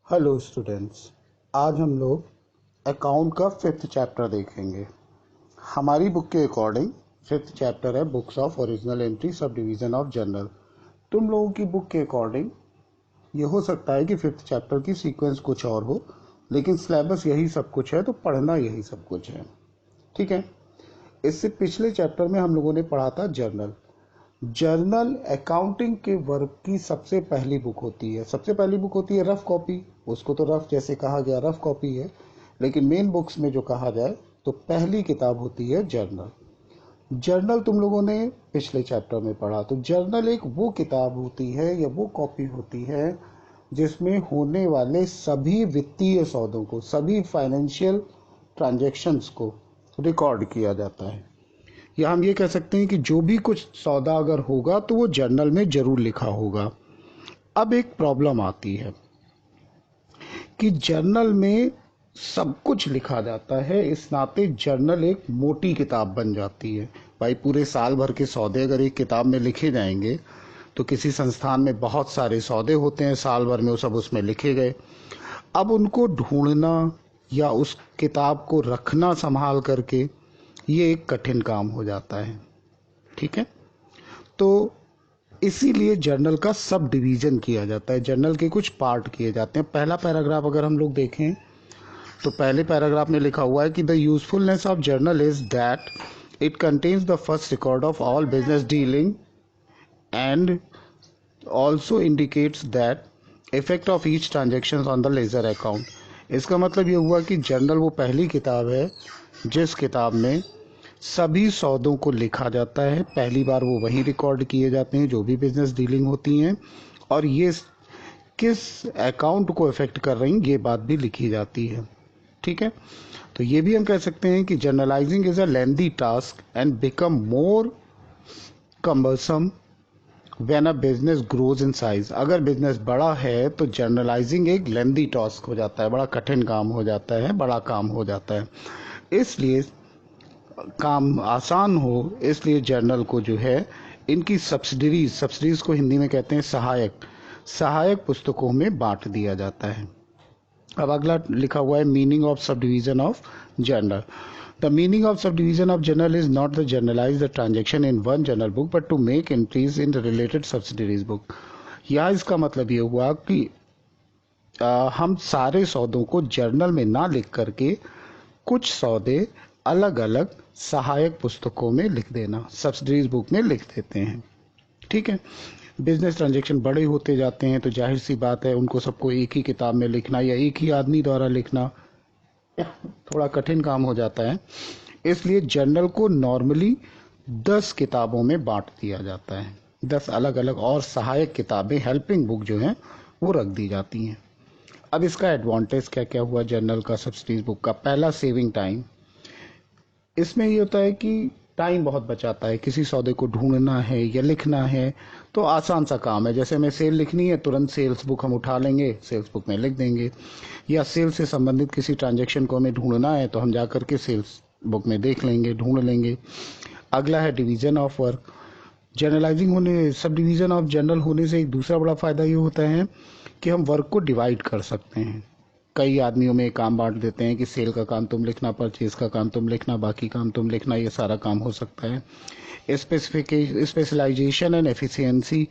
Hello students, आज हम लोग अकाउंट का फिफ्थ चैप्टर देखेंगे। हमारी बुक के अकॉर्डिंग फिफ्थ चैप्टर है books of original entry sub division of journal. तुम लोगों की बुक के अकॉर्डिंग ये हो सकता है कि फिफ्थ चैप्टर की सीक्वेंस कुछ और हो, लेकिन सिलेबस यही सब कुछ है, तो पढ़ना यही सब कुछ है। ठीक है। इससे पिछले चैप्टर में हम लोगों ने पढ़ा था जर्नल। जर्नल अकाउंटिंग के वर्क की सबसे पहली बुक होती है। सबसे पहली बुक होती है रफ कॉपी। उसको तो रफ जैसे कहा गया रफ कॉपी है, लेकिन मेन बुक्स में जो कहा जाए तो पहली किताब होती है जर्नल। जर्नल तुम लोगों ने पिछले चैप्टर में पढ़ा। तो जर्नल एक वो किताब होती है या वो कॉपी होती है जिसमें होने वाले सभी वित्तीय सौदों को, सभी फाइनेंशियल ट्रांजैक्शंस को रिकॉर्ड किया जाता है। या हम ये कह सकते हैं कि जो भी कुछ सौदा अगर होगा तो वो जर्नल में जरूर लिखा होगा। अब एक प्रॉब्लम आती है कि जर्नल में सब कुछ लिखा जाता है, इस नाते जर्नल एक मोटी किताब बन जाती है। भाई पूरे साल भर के सौदे अगर एक किताब में लिखे जाएंगे तो किसी संस्थान में बहुत सारे सौदे होते हैं, साल भर में वो सब उसमें लिखे गए। अब उनको ढूंढना या उस किताब को रखना संभाल करके ये एक कठिन काम हो जाता है। ठीक है। तो इसीलिए जर्नल का सब डिवीजन किया जाता है, जर्नल के कुछ पार्ट किए जाते हैं। पहला पैराग्राफ अगर हम लोग देखें तो पहले पैराग्राफ में लिखा हुआ है कि the usefulness of journal is that it contains the first record of all business dealing and also indicates that effect of each transaction on the ledger account. इसका मतलब ये हुआ कि जर्नल वो पहली किताब है जिस किताब में सभी सौदों को लिखा जाता है। पहली बार वो वहीं रिकॉर्ड किए जाते हैं जो भी बिजनेस डीलिंग होती हैं, और ये किस अकाउंट को इफेक्ट कर रही ये बात भी लिखी जाती है। ठीक है। तो ये भी हम कह सकते हैं कि journalising is a lengthy task and become more cumbersome when a business grows in size. अगर बिजनेस बड़ा है तो जर्नलाइजिंग एक लेंथी टास्क हो जाता है, बड़ा कठिन काम हो जाता है, बड़ा काम हो जाता है। इसलिए काम आसान हो, इसलिए जर्नल को जो है इनकी सब्सिडीज को हिंदी में कहते हैं सहायक पुस्तकों में बांट दिया जाता है। अब अगला लिखा हुआ है meaning of subdivision of journal. The meaning of subdivision of journal is not the journalise the transaction in one journal book but to make entries in related subsidies book. यहाँ इसका मतलब ये हुआ कि हम सारे सौदों को जर्नल में ना लिख करके कुछ सौदे अलग अलग सहायक पुस्तकों में लिख देना, सब्सिडीज बुक में लिख देते हैं। ठीक है। बिजनेस ट्रांजैक्शन बड़े होते जाते हैं तो जाहिर सी बात है उनको सबको एक ही किताब में लिखना या एक ही आदमी द्वारा लिखना थोड़ा कठिन काम हो जाता है। इसलिए जर्नल को नॉर्मली 10 किताबों में बांट दिया जाता है। 10 अलग अलग और सहायक किताबें, हेल्पिंग बुक जो हैं वो रख दी जाती हैं। अब इसका एडवांटेज क्या क्या हुआ जर्नल का सब्सिडीज बुक का? पहला, सेविंग टाइम। इसमें ये होता है कि टाइम बहुत बचाता है। किसी सौदे को ढूंढना है या लिखना है तो आसान सा काम है। जैसे हमें सेल लिखनी है, तुरंत सेल्स बुक हम उठा लेंगे, सेल्स बुक में लिख देंगे। या सेल से संबंधित किसी ट्रांजैक्शन को हमें ढूंढना है तो हम जा करके सेल्स बुक में देख लेंगे, ढूंढ लेंगे। अगला है डिवीजन ऑफ वर्क। जर्नलाइजिंग होने, सब डिवीजन ऑफ जर्नल होने से एक दूसरा बड़ा फायदा ये होता है कि हम वर्क को डिवाइड कर सकते हैं। कई आदमियों में काम बांट देते हैं कि सेल का काम तुम लिखना, परचेज का काम तुम लिखना, बाकी काम तुम लिखना, ये सारा काम हो सकता है। Specialisation and efficiency.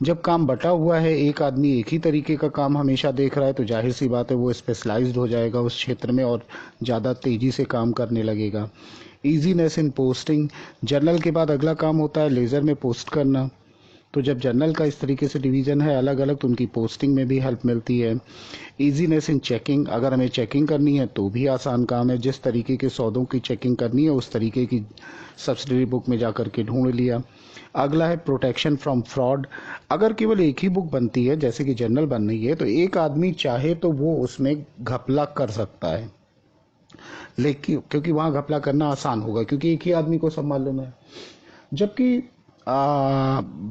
जब काम बटा हुआ है, एक आदमी एक ही तरीके का काम हमेशा देख रहा है तो जाहिर सी बात है वो स्पेशलाइज्ड हो जाएगा उस क्षेत्र में और ज़्यादा तेजी से काम करने लगेगा। ईजीनेस इन पोस्टिंग। जर्नल के बाद अगला काम होता है लेजर में पोस्ट करना। तो जब जर्नल का इस तरीके से डिवीजन है अलग अलग तो उनकी पोस्टिंग में भी हेल्प मिलती है। इजीनेस इन चेकिंग। अगर हमें चेकिंग करनी है तो भी आसान काम है। जिस तरीके के सौदों की चेकिंग करनी है उस तरीके की सब्सिडरी बुक में जा करके ढूंढ लिया। अगला है प्रोटेक्शन फ्रॉम फ्रॉड। अगर केवल एक ही बुक बनती है जैसे कि जर्नल बन रही है तो एक आदमी चाहे तो वो उसमें घपला कर सकता है, लेकिन क्योंकि वहां घपला करना आसान होगा क्योंकि एक ही आदमी को सब मालूम है। जबकि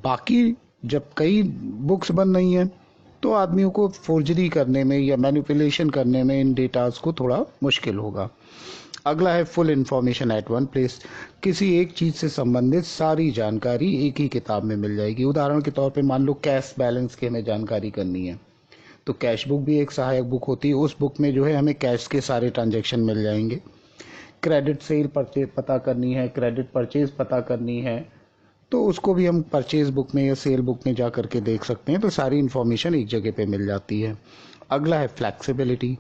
बाकी जब कई बुक्स बन रही हैं तो आदमियों को फोर्जरी करने में या मैनिपुलेशन करने में इन डेटास को थोड़ा मुश्किल होगा। अगला है full information at one place. किसी एक चीज से संबंधित सारी जानकारी एक ही किताब में मिल जाएगी। उदाहरण के तौर पे मान लो कैश बैलेंस की हमें जानकारी करनी है तो कैश बुक भी एक सहायक बुक होती है। उस बुक में जो है हमें कैश के सारे ट्रांजैक्शन मिल जाएंगे। क्रेडिट सेल परचेज पता करनी है, क्रेडिट परचेज पता करनी है, तो उसको भी हम परचेज बुक में या सेल बुक में जा करके देख सकते हैं। तो सारी इन्फॉर्मेशन एक जगह पे मिल जाती है। अगला है फ्लैक्सिबिलिटी।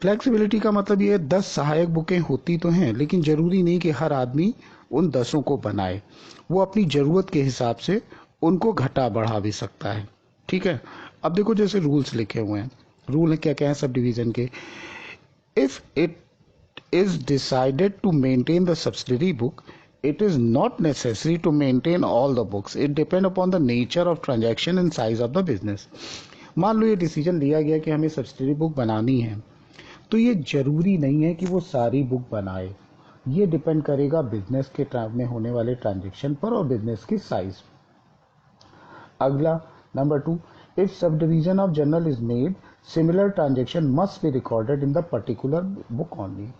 फ्लैक्सिबिलिटी का मतलब ये 10 सहायक बुकें होती तो हैं, लेकिन ज़रूरी नहीं कि हर आदमी उन 10 को बनाए। वो अपनी ज़रूरत के हिसाब से उनको घटा बढ़ा भी सकता है। ठीक है। अब देखो जैसे रूल्स लिखे हुए हैं, रूल क्या क्या है सब डिवीज़न के। If it is decided to maintain the subsidiary book, it is not necessary to maintain all the books. It depends upon the nature of transaction and size of the business. मान लो ये decision लिया गया कि हमें subsidiary book बनानी है, तो ये जरूरी नहीं है कि वो सारी बुक बनाए। ये डिपेंड करेगा बिजनेस के में होने वाले ट्रांजेक्शन पर और बिजनेस की साइज। अगला number 2, if sub division of journal is made, similar transaction must be recorded in the particular book only.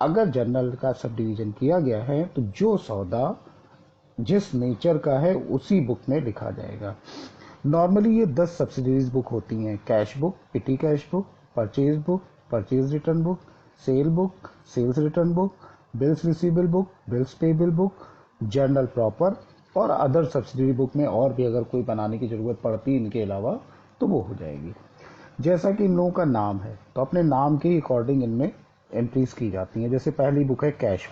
अगर जर्नल का सब डिवीजन किया गया है तो जो सौदा जिस नेचर का है उसी बुक में लिखा जाएगा। नॉर्मली ये 10 सब्सिडीज बुक होती हैं। Cash book, petty cash book, purchase book, purchase return book, sale book, sales return book, bills receivable book, bills payable book, journal proper और अदर सब्सिडरी बुक में और भी अगर कोई बनाने की जरूरत पड़ती है इनके अलावा तो वो हो जाएगी। जैसा कि इन लोगों का नाम है तो अपने नाम के अकॉर्डिंग इनमें एंट्रीज की जाती हैं। जैसे पहली बुक है कैश।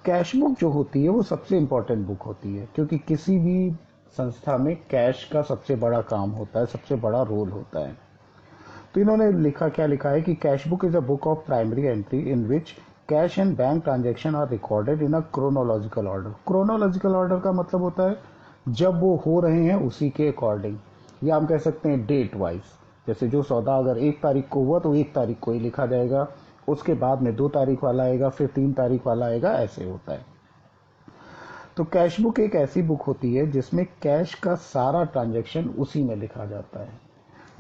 कैश बुक जो होती है वो सबसे इम्पोर्टेंट बुक होती है, क्योंकि किसी भी संस्था में कैश का सबसे बड़ा काम होता है, सबसे बड़ा रोल होता है। तो इन्होंने क्या लिखा है कि cash book is a book of primary entry in which cash and bank transaction are recorded in a chronological order. Chronological order का मतलब होता है जब वो हो रहे हैं उसी के अकॉर्डिंग, या हम कह सकते हैं डेट वाइज। जैसे जो सौदा अगर 1 तारीख को हुआ तो 1 तारीख को ही लिखा जाएगा, उसके बाद में 2 तारीख वाला आएगा, फिर 3 तारीख वाला आएगा, ऐसे होता है। तो कैश बुक एक ऐसी बुक होती है जिसमें कैश का सारा ट्रांजैक्शन उसी में लिखा जाता है।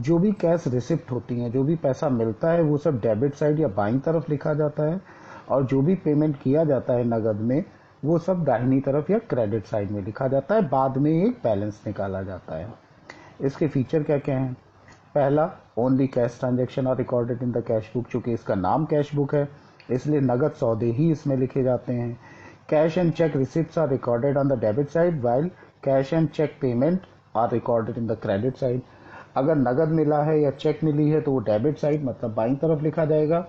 जो भी कैश रिसिप्ट होती हैं, जो भी पैसा मिलता है वो सब डेबिट साइड या बाईं तरफ लिखा जाता है, और जो भी पेमेंट किया जाता है नगद में वो सब दाहिनी तरफ या क्रेडिट साइड में लिखा जाता है। बाद में एक बैलेंस निकाला जाता है। इसके फीचर क्या क्या हैं? पहला, only cash transaction are recorded in the cash book. चूंकि इसका नाम कैश बुक है इसलिए नगद सौदे ही इसमें लिखे जाते हैं। Cash and cheque receipts are recorded on the debit side while cash and cheque payment are recorded in the credit side. अगर नगद मिला है या चेक मिली है तो वो डेबिट साइड मतलब बाईं तरफ लिखा जाएगा।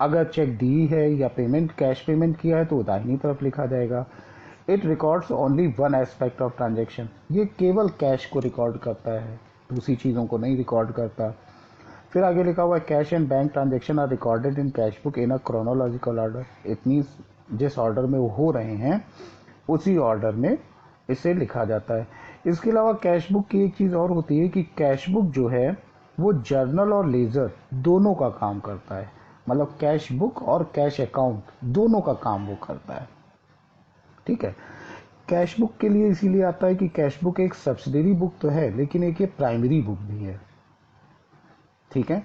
अगर चेक दी है या पेमेंट कैश पेमेंट किया है तो वो दाहिनी तरफ लिखा जाएगा। It records only one aspect of transaction. ये केवल कैश को रिकॉर्ड करता है, दूसरी चीज़ों को नहीं रिकॉर्ड करता। फिर आगे लिखा हुआ है cash and bank transaction are recorded in cash book in a chronological order. It means जिस ऑर्डर में वो हो रहे हैं उसी ऑर्डर में इसे लिखा जाता है। इसके अलावा कैश बुक की एक चीज़ और होती है कि कैश बुक जो है वो जर्नल और लेजर दोनों का काम करता है। मतलब कैश बुक और कैश अकाउंट दोनों का काम वो करता है। ठीक है। कैश बुक के लिए इसीलिए आता है कि कैश बुक एक सब्सिडरी बुक तो है लेकिन एक ये प्राइमरी बुक भी है। ठीक है।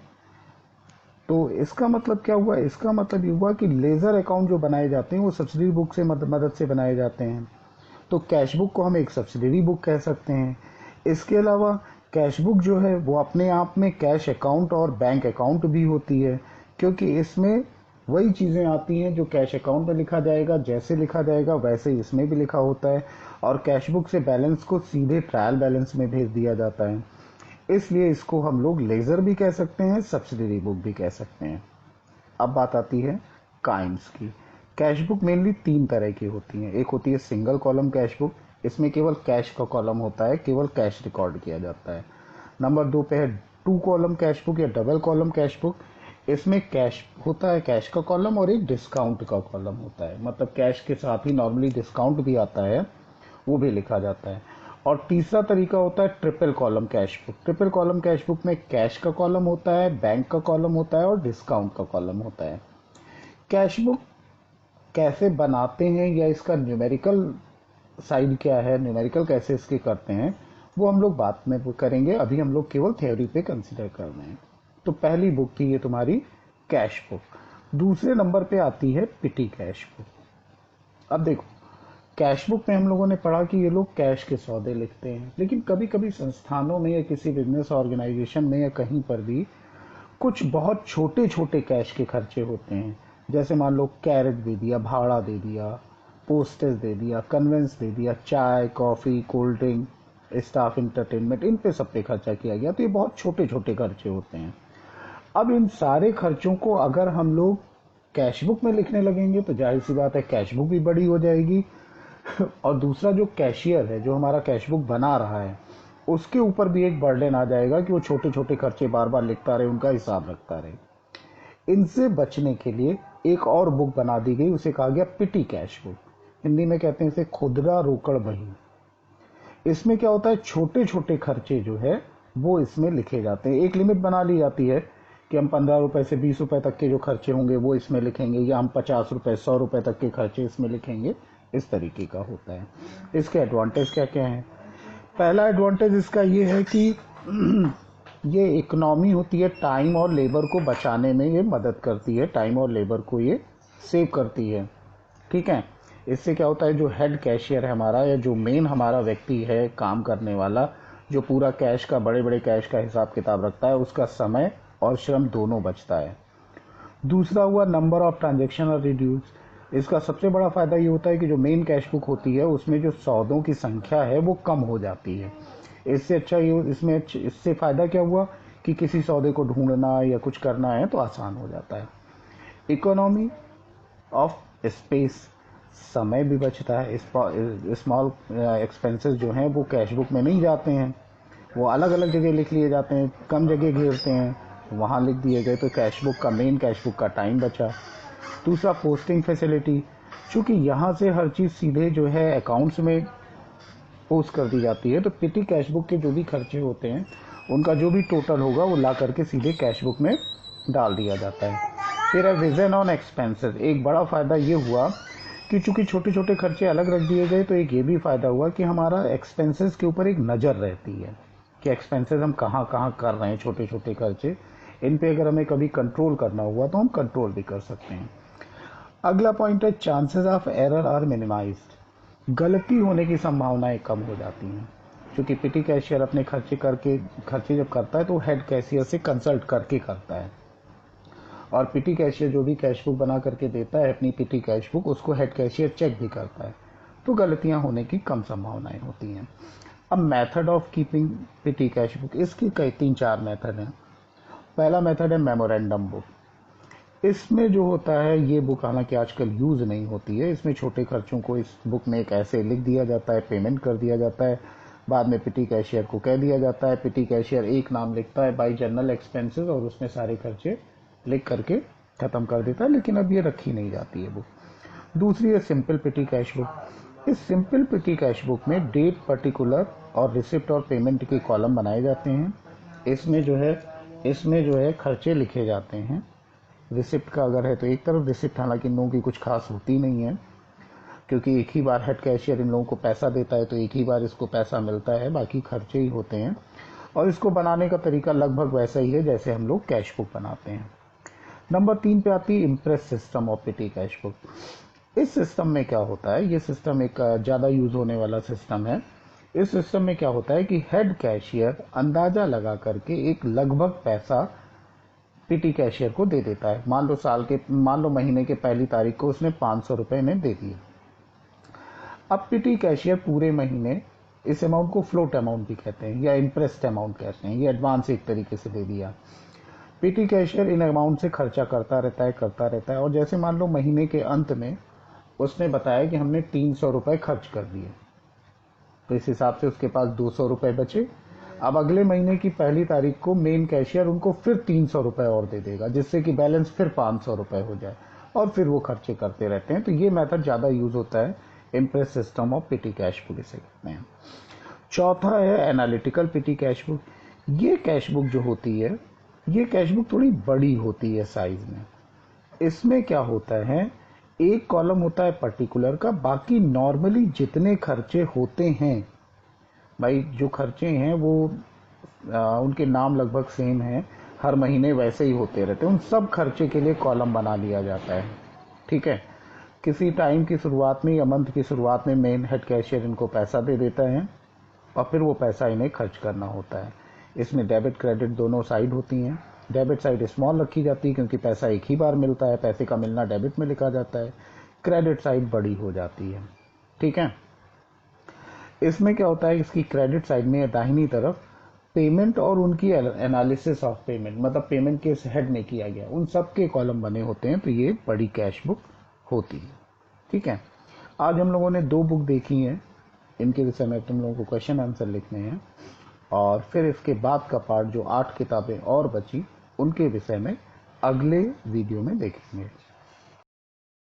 तो इसका मतलब क्या हुआ? इसका मतलब ये हुआ कि लेजर अकाउंट जो बनाए जाते हैं वो सब्सिडरी बुक से मदद से बनाए जाते हैं। तो कैश बुक को हम एक सब्सिडरी बुक कह सकते हैं। इसके अलावा कैश बुक जो है वो अपने आप में कैश अकाउंट और बैंक अकाउंट भी होती है, क्योंकि इसमें वही चीज़ें आती हैं जो कैश अकाउंट में लिखा जाएगा, जैसे लिखा जाएगा वैसे इसमें भी लिखा होता है, और कैश बुक से बैलेंस को सीधे ट्रायल बैलेंस में भेज दिया जाता है। इसलिए इसको हम लोग लेजर भी कह सकते हैं, सब्सिडरी बुक भी कह सकते हैं। अब बात आती है काइंड्स की। कैश बुक मेनली 3 तरह की होती हैं। एक होती है सिंगल कॉलम कैश बुक, इसमें केवल कैश का कॉलम होता है, केवल कैश रिकॉर्ड किया जाता है। नंबर 2 पे है 2 कॉलम कैश बुक या डबल कॉलम कैश बुक। इसमें कैश होता है, कैश का कॉलम, और एक डिस्काउंट का कॉलम होता है। मतलब कैश के साथ ही नॉर्मली डिस्काउंट भी आता है, वो भी लिखा जाता है। और तीसरा तरीका होता है triple column cash book. Triple column cash book में कैश का कॉलम होता है, बैंक का कॉलम होता है और डिस्काउंट का कॉलम होता है। कैश बुक कैसे बनाते हैं या इसका न्यूमेरिकल साइड क्या है, न्यूमेरिकल कैसे इसके करते हैं, वो हम लोग बाद में करेंगे। अभी हम लोग केवल थ्योरी पे कंसिडर कर रहे हैं। तो पहली बुक थी ये तुम्हारी कैश बुक। दूसरे नंबर पे आती है पिटी कैश बुक। अब देखो, कैश बुक में हम लोगों ने पढ़ा कि ये लोग कैश के सौदे लिखते हैं, लेकिन कभी कभी संस्थानों में या किसी बिजनेस ऑर्गेनाइजेशन में या कहीं पर भी कुछ बहुत छोटे छोटे कैश के खर्चे होते हैं। जैसे मान लो कैरेट दे दिया, भाड़ा दे दिया, पोस्टेज दे दिया, कन्वेंस दे दिया, चाय coffee cold drink, staff entertainment, इन पे सब पे खर्चा किया गया। तो ये बहुत छोटे छोटे खर्चे होते हैं। अब इन सारे खर्चों को अगर हम लोग कैश बुक में लिखने लगेंगे तो जाहिर सी बात है कैश बुक भी बड़ी हो जाएगी और दूसरा जो कैशियर है, जो हमारा कैश बुक बना रहा है, उसके ऊपर भी एक बर्डन आ जाएगा कि वो छोटे छोटे खर्चे बार बार लिखता रहे, उनका हिसाब रखता रहे। इनसे बचने के लिए एक और बुक बना दी गई, उसे कहा गया पिटी कैश बुक। हिंदी में कहते हैं इसे खुदरा रोकड़ बही। इसमें क्या होता है, छोटे छोटे खर्चे जो है वो इसमें लिखे जाते हैं। एक लिमिट बना ली जाती है कि हम 15 रुपए से 20 रुपए तक के जो खर्चे होंगे वो इसमें लिखेंगे, या हम 50 रुपए 100 रुपए तक के खर्चे इसमें लिखेंगे। इस तरीके का होता है। इसके एडवांटेज क्या क्या हैं? पहला एडवांटेज इसका ये है कि ये इकोनॉमी होती है, टाइम और लेबर को बचाने में ये मदद करती है, टाइम और लेबर को ये सेव करती है। ठीक है। इससे क्या होता है, जो हेड कैशियर है हमारा, या जो मेन हमारा व्यक्ति है काम करने वाला, जो पूरा कैश का, बड़े बड़े कैश का हिसाब किताब रखता है, उसका समय और श्रम दोनों बचता है। दूसरा हुआ नंबर ऑफ ट्रांजेक्शन और रिड्यूस। इसका सबसे बड़ा फायदा ये होता है कि जो मेन कैश बुक होती है उसमें जो सौदों की संख्या है वो कम हो जाती है। इससे अच्छा ये इससे फायदा क्या हुआ कि किसी सौदे को ढूंढना या कुछ करना है तो आसान हो जाता है। इकोनॉमी ऑफ स्पेस, समय भी बचता है। स्मॉल एक्सपेंसेस जो हैं वो कैश बुक में नहीं जाते हैं, वो अलग अलग जगह लिख लिए जाते हैं, कम जगह घेरते हैं, वहाँ लिख दिए गए, तो कैश बुक का, मेन कैश बुक का टाइम बचा। दूसरा पोस्टिंग फैसिलिटी, चूँकि यहाँ से हर चीज़ सीधे जो है अकाउंट्स में पोस्ट कर दी जाती है, तो पिटी कैश बुक के जो भी खर्चे होते हैं उनका जो भी टोटल होगा वो ला करके सीधे कैश बुक में डाल दिया जाता है। फिर है विजन ऑन एक्सपेंसेस। एक बड़ा फ़ायदा ये हुआ कि चूँकि छोटे छोटे खर्चे अलग रख दिए गए, तो एक ये भी फ़ायदा हुआ कि हमारा एक्सपेंसेस के ऊपर एक नज़र रहती है कि एक्सपेंसेस हम कहाँ कहाँ कर रहे हैं, छोटे छोटे खर्चे, इन पे अगर हमें कभी कंट्रोल करना हुआ तो हम कंट्रोल भी कर सकते हैं। अगला पॉइंट है chances of error are minimised. गलती होने की संभावनाएं कम हो जाती हैं, क्योंकि पिटी कैशियर अपने खर्चे जब करता है तो हेड कैशियर से कंसल्ट करके करता है, और पिटी कैशियर जो भी कैश बुक बना करके देता है अपनी पिटी कैश बुक, उसको हेड कैशियर चेक भी करता है, तो गलतियां होने की कम संभावनाएं होती हैं। अब method of keeping petty cash book, इसकी कई 3-4 मेथड हैं। पहला मेथड है मेमोरेंडम बुक। इसमें जो होता है, ये बुक हालांकि आजकल यूज़ नहीं होती है, इसमें छोटे खर्चों को इस बुक में एक ऐसे लिख दिया जाता है, पेमेंट कर दिया जाता है, बाद में पिटी कैशियर को कह दिया जाता है, पिटी कैशियर एक नाम लिखता है बाई जनरल एक्सपेंसेस और उसमें सारे खर्चे लिख करके ख़त्म कर देता है, लेकिन अब ये रखी नहीं जाती है बुक। दूसरी है सिंपल पिटी कैश बुक। इस सिंपल पिटी कैश बुक में डेट पर्टिकुलर और रिसिप्ट और पेमेंट के कॉलम बनाए जाते हैं। इसमें जो है खर्चे लिखे जाते हैं। रिसिप्ट का अगर है तो एक तरफ, रिसिप्ट हालांकि इन लोगों की कुछ खास होती नहीं है, क्योंकि एक ही बार हेड कैशियर इन लोगों को पैसा देता है, तो एक ही बार इसको पैसा मिलता है, बाकी खर्चे ही होते हैं। और इसको बनाने का तरीका लगभग वैसा ही है जैसे हम लोग कैश बुक बनाते हैं। नंबर 3 पे आती है imprest system of petty cash book. इस सिस्टम में क्या होता है, ये सिस्टम एक ज़्यादा यूज होने वाला सिस्टम है। इस सिस्टम में क्या होता है कि हेड कैशियर अंदाजा लगा करके एक लगभग पैसा पिटी कैशियर को दे देता है। मान लो महीने के पहली तारीख को उसने 500 रुपए ने दे दिए। अब पिटी कैशियर पूरे महीने इस अमाउंट को फ्लोट अमाउंट भी कहते हैं या इंटरेस्ट अमाउंट कहते हैं, ये एडवांस एक तरीके से दे दिया। पिटी कैशियर इन अमाउंट से खर्चा करता रहता है और जैसे मान लो महीने के अंत में उसने बताया कि हमने 300 रुपए खर्च कर दिए, तो इस हिसाब से उसके पास 200 रुपए बचे। अब अगले महीने की पहली तारीख को मेन कैशियर उनको फिर 300 रुपए और दे देगा, जिससे कि बैलेंस फिर 500 रुपए हो जाए, और फिर वो खर्चे करते रहते हैं। तो ये मेथड ज़्यादा यूज होता है, imprest system of petty cash book इसे कहते हैं। चौथा है एनालिटिकल पिटी कैश बुक। ये कैश बुक जो होती है, ये कैश बुक थोड़ी बड़ी होती है साइज में। इसमें क्या होता है, एक कॉलम होता है पर्टिकुलर का, बाकी नॉर्मली जितने खर्चे होते हैं, भाई जो खर्चे हैं वो उनके नाम लगभग सेम हैं, हर महीने वैसे ही होते रहते हैं, उन सब खर्चे के लिए कॉलम बना लिया जाता है। ठीक है, किसी टाइम की शुरुआत में या मंथ की शुरुआत में मेन हेड कैशियर इनको पैसा दे देता है और फिर वो पैसा इन्हें खर्च करना होता है। इसमें डेबिट क्रेडिट दोनों साइड होती हैं। डेबिट साइड स्मॉल रखी जाती है क्योंकि पैसा एक ही बार मिलता है, पैसे का मिलना डेबिट में लिखा जाता है। क्रेडिट साइड बड़ी हो जाती है। ठीक है, इसमें क्या होता है, इसकी क्रेडिट साइड में दाहिनी तरफ पेमेंट और उनकी एनालिसिस ऑफ पेमेंट, मतलब पेमेंट किस हेड में किया गया, उन सब के कॉलम बने होते हैं, तो ये बड़ी कैश बुक होती है। ठीक है, आज हम लोगों ने 2 बुक देखी हैं, इनके विषय में तुम लोगों को क्वेश्चन आंसर लिखने हैं और फिर इसके बाद का पार्ट जो 8 किताबें और बची उनके विषय में अगले वीडियो में देखेंगे।